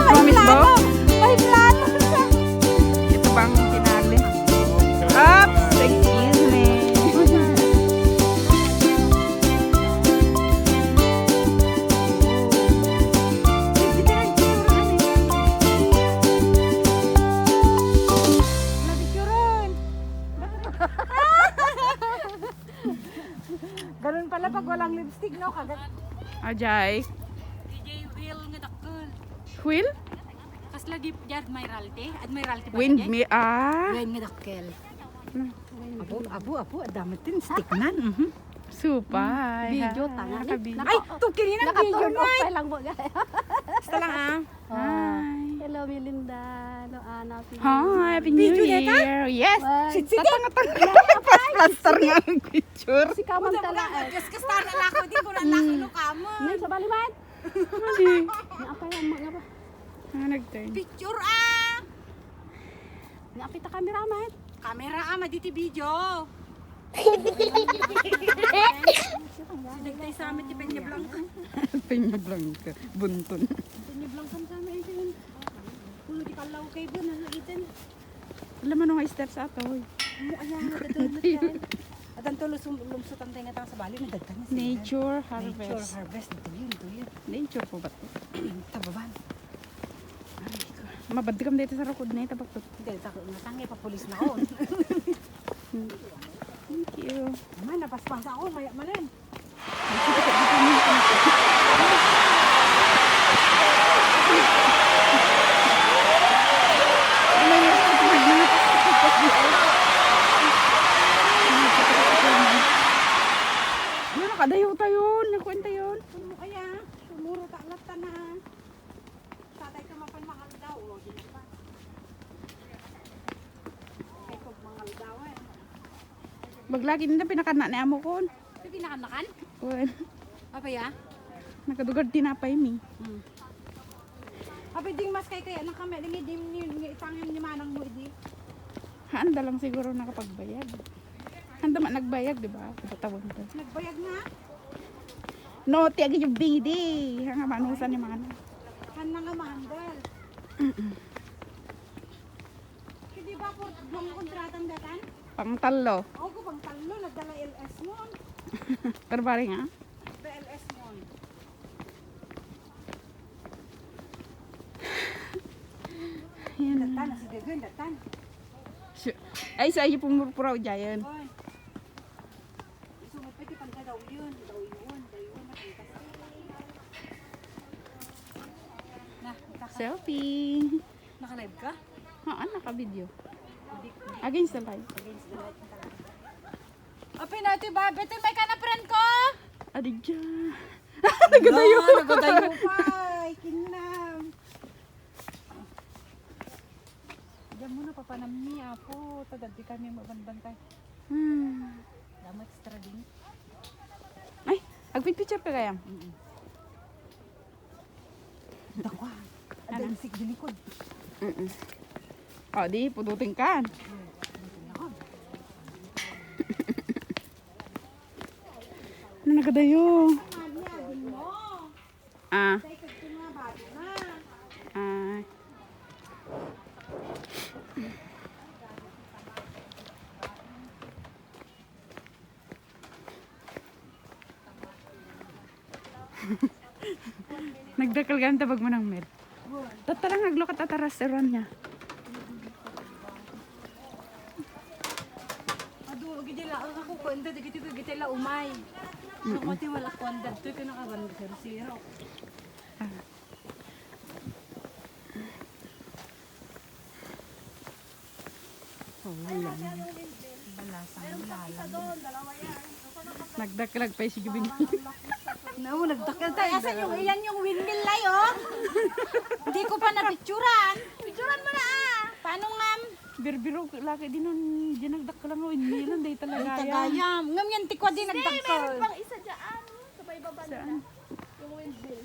promise mo? May plano siya. Ito bang pinali? Oops! Excuse me. Ganun pala pag walang lipstick, no? Kagat. Ajay. DJ Will nga dakkel. Will? Kas lagi Admiralty. Admiralty ba? Wind me. Ah. Will nga dakkel. Abu, dami tin stick nan. Supay. Video, tanga. Nakabidyo. Ay, tukiri na video na. Okay lang mo guys. Basta lang ah. Hi. Hello Melinda. Hello Ana. Hi, Happy New Video data? Year. Yes. Sit. Tatanga-tanga. Plaster nga ang picture. Si Kamang tala. Kas ta na lako di ko na lako kamo. Nay sa baliman. Hindi. Nga pa yan nga ba? Nag-turn. Picture ah. Nga pita cameraman. Kamera ah maditi video. Sinagtay sa amin ti Peña Blanca. Peña Blanca. Bunton. Peña Blanca sa amin din. Kulo di kalaw kay bu na itin. Alam mo nga steps ato. Mo ayan, natutulot yan. At ang tulos lumsot ang tinga sa bali, nagdagdag na sila. Nature Nature harvest. harvest. Ito yun. Nature po ba ito? Tababan. Mabad kam dito sa rukod na ito. Hindi, takot na tangi, papulis na ako. Thank you. Naman, napaspas ako, maya manin. Ano nakadayo tayo? Nakwenta yun. Ano mo kaya? Sumuro taklat ta na. Tatay ka mapanmakal daw. O, di na pa. Kay kog mangal daw eh. Baglagi nila pinakana ni amo ko. Ito pinakanakan? Well, Apa ya? nakadugad tinapay mi. Habi ding mas kay kaya nang kami lingi dim ni itangan ni manang mo idi. Handa lang siguro nakapagbayad. Handa man nagbayad, di ba? Katawan ko. Nagbayag na. No, tiagi yung bidi. Hanga manusan ni mana. Han nga mahandal. Hindi ba po mga kontratang datan? Pangtalo. Ako ko pang talo nagdala LS mo. Pero bari nga. LS mo. Yan. Datan na si Degan datan. Ay, sa iyo pumupuraw dyan. Oy. Sumot pa ti pangka daw yun. Daw yun. Nakita sa. Na, Selfie. naka-live ka? Haan, naka-video. Against the light. Apin natin ba? Beto may ka na friend ko. Adi dyan. Nagadayo. Nagadayo pa. Kinam. Diyan muna papanami apo. Tagad di kami mabanbantay. Damo extra din. Ay, agpicture ka kaya? Dakwa. Ada isik di likod. O, di, pudutin ka. Ano nagadayo? Ah. Ah. Nagdakal ka tabag mo ng med. Tatarang naglokat at restaurant niya. Adu gidi la ako ko enda gidi ko gidi la umay. Ko ti wala ko enda to ko nakaban sa zero. Nagdakalag pa si Gibin. No, nagdakal tayo. Asan yung iyan yung windmill na yun? Hindi ko pa napicturan. Picturan mo na ah. Paano ngam? Birbiro laki din nun, di nagdakalang windmill, day talaga yan. Tagayam. Ngam yan tikwa din nagdagkol. Isa dyan. Sabay baba Saan? yung windmill.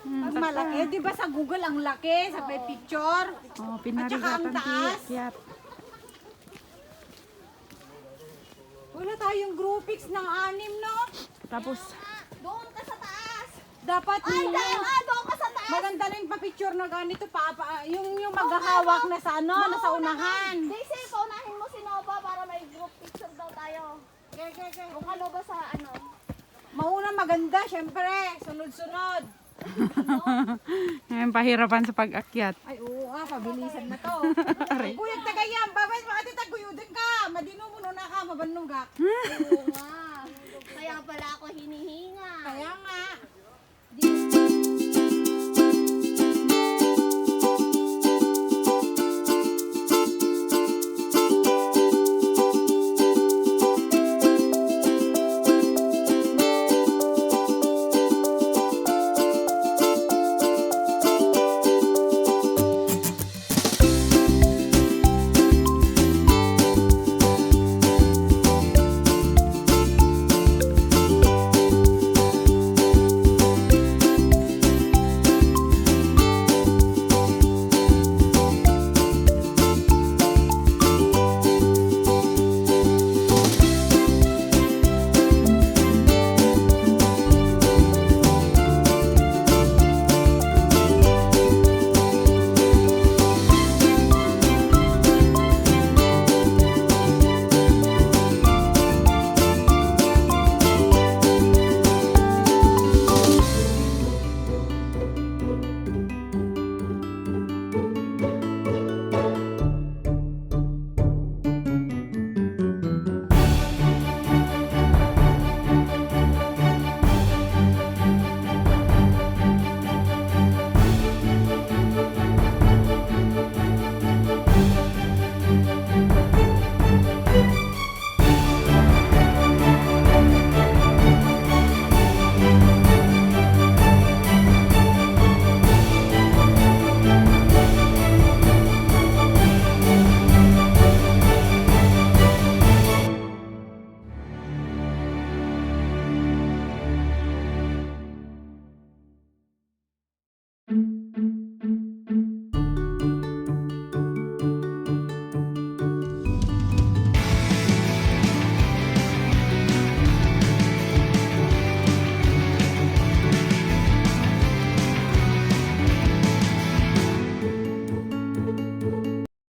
Mas malaki, di ba sa Google ang laki, sa may picture. Oh, At saka ang pinarigatan taas. kiyat. Wala tayong groupics ng anim, no? Tapos, Doon ka sa taas. Dapat Ay, nila. doon ka sa taas. Maganda rin pa-picture na ganito yung maghahawak na sa ano, nasa unahan. Daisy, paunahin mo si Nova para may group picture daw tayo. Kung ano ba sa ano? Mauna maganda, syempre. Sunod-sunod. Ngayon, pahirapan sa pag-akyat. Ay, oo nga, pabilisan na to. Ay, Kuyag tagayam, babay, makati taguyudin ka. Madino mo na ka, mabanugak. Oo nga. Kaya pala ako hinihinga. Kaya nga. Di-